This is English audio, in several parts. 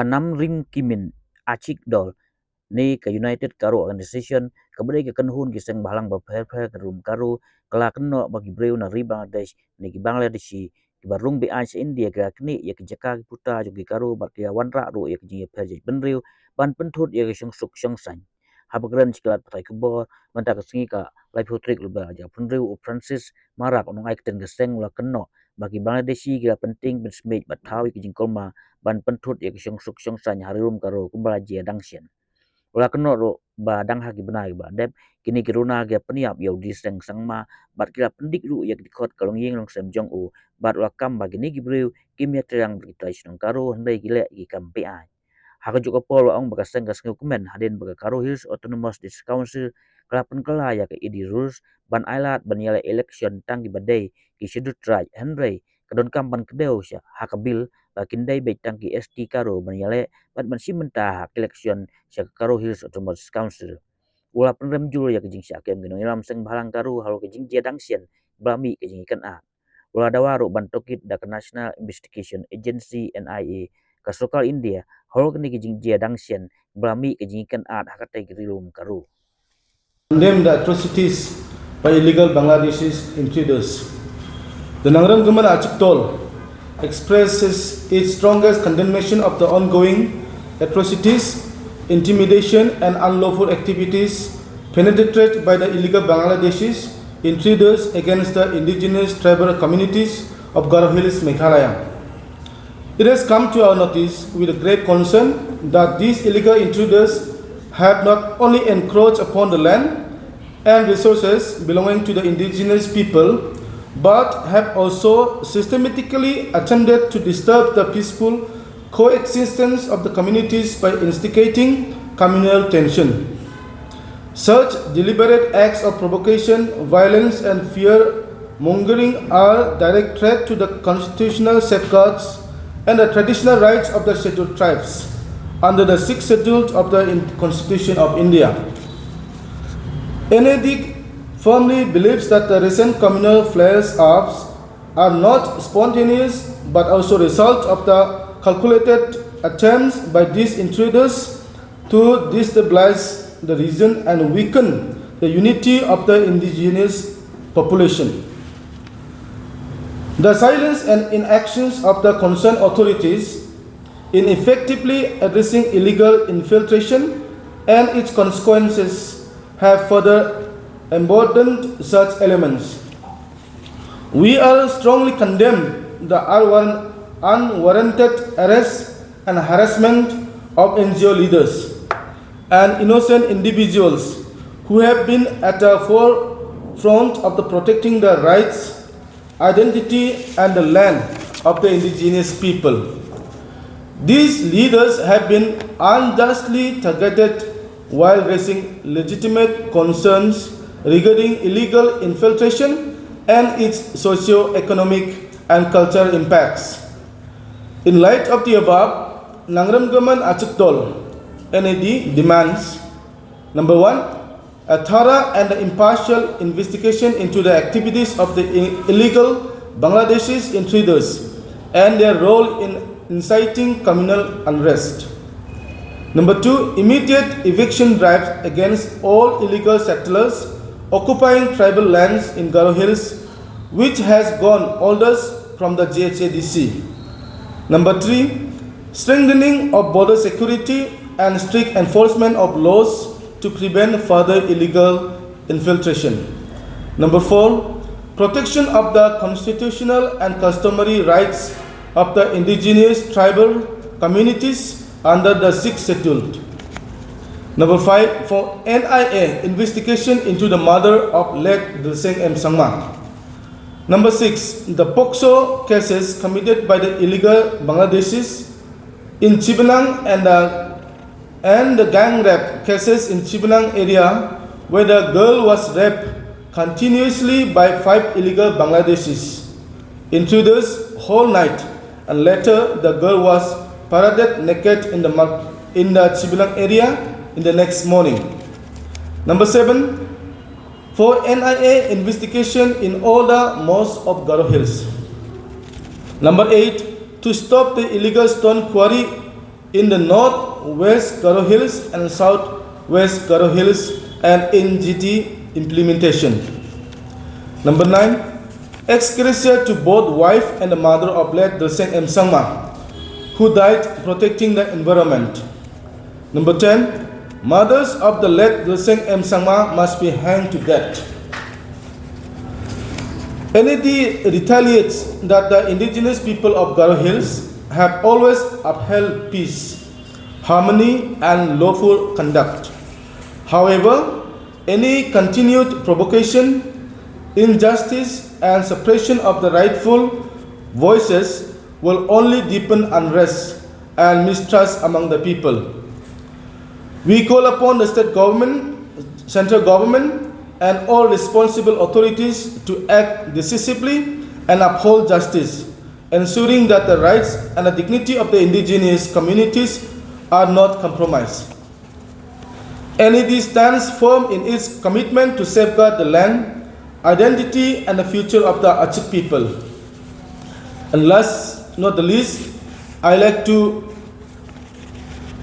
nam ring kimin achik dol ni ka United Garo Organization kabadai ka kanhun ki seng balang ba pher ka rum Garo kala Kynnoh bagi breu na ri Bangladesh ni ki Bangladeshi ki barung bi ais India ka Knieh ya ki Jaka ki Puta jogi Garo bar ki wanra ru ya ki ji pher Jaitbynriew ban penthut ya ki suk syong san habagran chiklat patai kubor manta ka singi ka lai putrik lu ba Jaitbynriew Francis marak onong ai keten ka seng la Kynnoh bagi Bangladeshi kira penting ben smej bat thawi ki jingkolma ban penthut ya ki suk syong san hari rum Garo kumbala jia dangsian Ola Kynnoh ro ba dang hagi benai ba dep kini kiruna ge peniap yau di seng sangma bat kira pendik ru yak dikot kalong yeng long sem jong u bat ola kam bagi ni gibreu kimia terang berita isnong Garo hendai gile gi kam PI haka juga pol ong baka seng gas kumen hadin baka Garo Hills Autonomous District Council kelapan kela yak idi rules ban ailat ban yale election tang di badai ki shedut raj hendai kadon kam ban kedeu sya haka bil bakin dai bet tang ki ST Garo ban yale bat ban simenta hak election sya Garo Hills Autonomous Council ula penrem jul ya kejing sya kem gino ilam seng balang Garo halo kejing dia dangsian blami kejing ikan a ula dawaru ban tokit da National Investigation Agency NIA kasokal India halo kini kejing dia dangsian blami kejing ikan a hakatai girilum Garo condemn the atrocities by illegal Bangladeshis intruders. The Nangram government Achik expresses its strongest condemnation of the ongoing atrocities, intimidation and unlawful activities perpetrated by the illegal Bangladeshis intruders against the indigenous tribal communities of Garo Hills, Meghalaya. It has come to our notice with a great concern that these illegal intruders have not only encroached upon the land and resources belonging to the indigenous people, but have also systematically attempted to disturb the peaceful coexistence of the communities by instigating communal tension. Such deliberate acts of provocation, violence and fear-mongering are direct threat to the constitutional safeguards and the traditional rights of the scheduled tribes under the 6th schedule of the Constitution of India. NAD firmly believes that the recent communal flares-ups are not spontaneous but also result of the calculated attempts by these intruders to destabilize the region and weaken the unity of the indigenous population. The silence and inactions of the concerned authorities in effectively addressing illegal infiltration and its consequences have further emboldened such elements. We are strongly condemn the unwarranted arrest and harassment of NGO leaders and innocent individuals who have been at the forefront of the protecting the rights, identity and the land of the indigenous people. These leaders have been unjustly targeted while raising legitimate concerns regarding illegal infiltration and its socio-economic and cultural impacts. In light of the above, Nangram government Achik NAD demands: number one, a thorough and impartial investigation into the activities of the illegal Bangladeshis intruders and their role in inciting communal unrest. Number two, immediate eviction drives against all illegal settlers occupying tribal lands in Garo Hills, which has gone orders from the GHADC. Number three, strengthening of border security and strict enforcement of laws to prevent further illegal infiltration. Number four, protection of the constitutional and customary rights of the indigenous tribal communities under the 6th schedule. Number 5, for NIA investigation into the murder of late Dilseng M. Sangma. Number 6, the POCSO cases committed by the illegal Bangladeshis in Chibanang and the gang rape cases in Chibanang area where the girl was raped continuously by 5 illegal Bangladeshis intruders whole night, and later the girl was paraded naked in the Chibanang area in the next morning. Number 7, for NIA investigation in all the mosques of Garo Hills. Number 8, to stop the illegal stone quarry in the northwest Garo Hills and southwest Garo Hills and NGT implementation. Number 9. Ex gratia to both wife and the mother of late Drseng M. Sangma, who died protecting the environment. Number 10. Mothers of the late Drseng M. Sangma must be hanged to death. NAD retaliates that the indigenous people of Garo Hills have always upheld peace, harmony, and lawful conduct. However, any continued provocation, injustice, and suppression of the rightful voices will only deepen unrest and mistrust among the people. We call upon the state government, central government, and all responsible authorities to act decisively and uphold justice, ensuring that the rights and the dignity of the indigenous communities are not compromised. NED stands firm in its commitment to safeguard the land, identity, and the future of the Acik people. And last not the least, I like to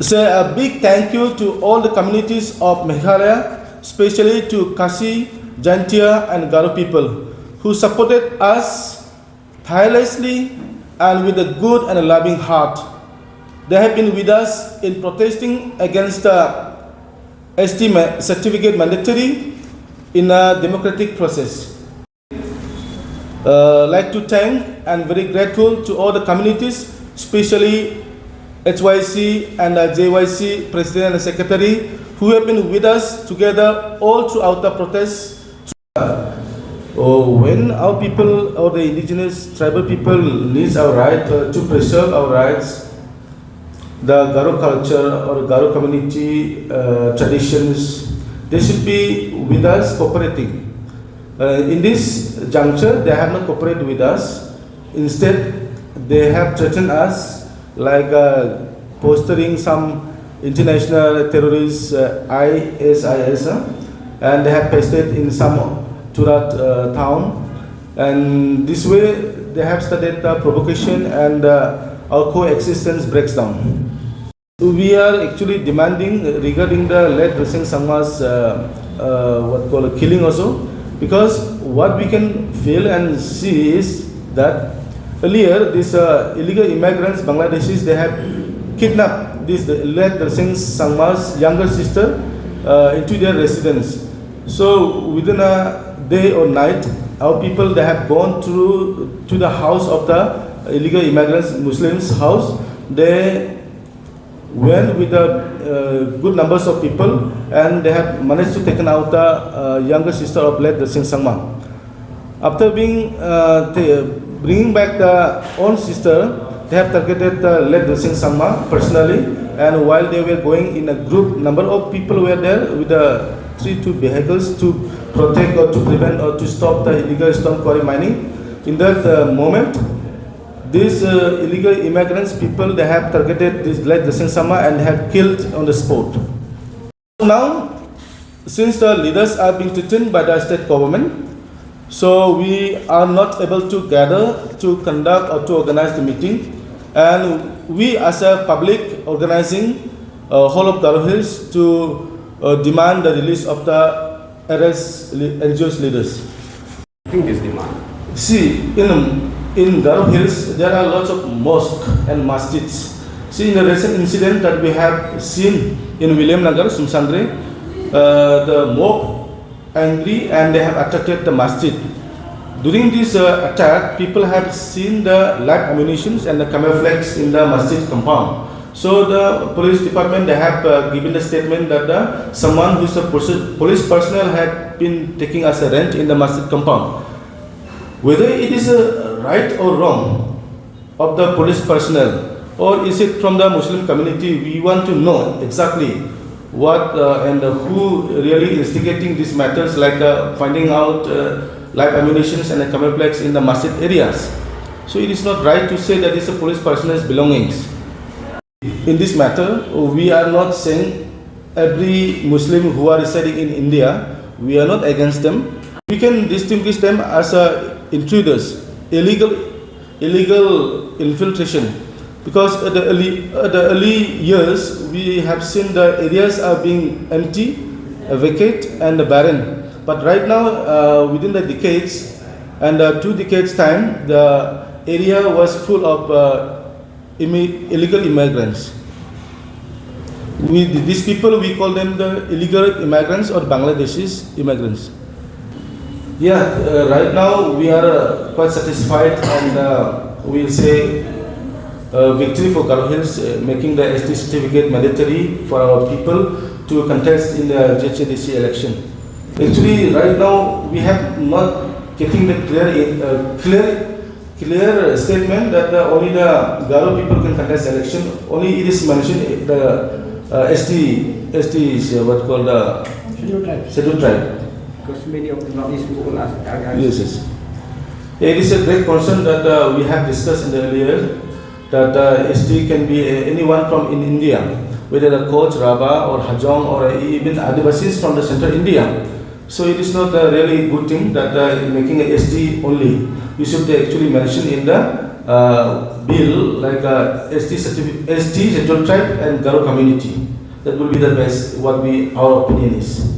say a big thank you to all the communities of Meghalaya, especially to Khasi, Jaitbynriew, and Garo people who supported us tirelessly and with a good and a loving heart. They have been with us in protesting against the ST certificate mandatory in a democratic process. Like to thank and very grateful to all the communities, especially HYC and JYC President and Secretary, who have been with us together all throughout the protest. When our people or the indigenous tribal people needs our right to preserve our rights, the Garo culture or Garo community traditions, they should be with us cooperating. In this juncture, they have not cooperated with us. Instead, they have threatened us like postering some international terrorists, ISIS, and they have pasted in some Turat town. And this way, they have started provocation and our coexistence breaks down. We are actually demanding regarding the late Drseng Sangma's killing also, because what we can feel and see is that earlier these illegal immigrants, Bangladeshis, they have kidnapped this late Drseng Sangma's younger sister into their residence. So within a day or night, our people, they have gone through to the house of the illegal immigrants, Muslims' house. They went with a good numbers of people, and they have managed to take out the younger sister of late Drseng Sangma. After bringing back the own sister, they have targeted the late Drseng Sangma personally, and while they were going in a group, number of people were there with the 3 vehicles to protect or to prevent or to stop the illegal stone quarry mining. In that moment, these illegal immigrants people, they have targeted this late Drseng Sangma and have killed on the spot. Now, since the leaders are being threatened by the state government, so we are not able to gather to conduct or to organize the meeting, and we as a public organizing whole of Garo Hills to demand the release of the arrest NGOs leaders. I think this demand. See, in Garo Hills, there are lots of mosques and masjids. See, in the recent incident that we have seen in William Nagar, Sumsandre, the mob angry and they have attacked the masjid. During this attack, people have seen the live ammunitions and the camouflage in the masjid compound. So the police department, they have given a statement that someone who is a police personnel had been taking as a rent in the masjid compound. Whether it is right or wrong of the police personnel, or is it from the Muslim community, we want to know exactly what and who really instigating these matters, like finding out live ammunitions and camouflage in the masjid areas. So it is not right to say that it's a police personnel's belongings. In this matter, we are not saying every Muslim who are residing in India, we are not against them. We can distinguish them as intruders, illegal infiltration. because at the early years we have seen the areas are being empty, vacant and barren. But right now, within the decades and 2 decades time, the area was full of illegal immigrants. These people, we call them the illegal immigrants or Bangladeshis immigrants. Yeah, right now we are quite satisfied and we'll say victory for Garo Hills, making the ST certificate mandatory for our people to contest in the JHDC election. Actually, right now we have not getting the clear statement that only the Garo people can contest election. Only it is mentioned the ST is what called scheduled tribe. Because many of the Northeast people are Yes, yes. It is a great concern that we have discussed in the earlier that ST can be anyone from in India, whether a Koch, Rabha or Hajong or even Adivasis from the central India. So it is not a really good thing that making a ST only. We should actually mention in the bill like ST scheduled tribe and Garo community. That will be the best. What our opinion is.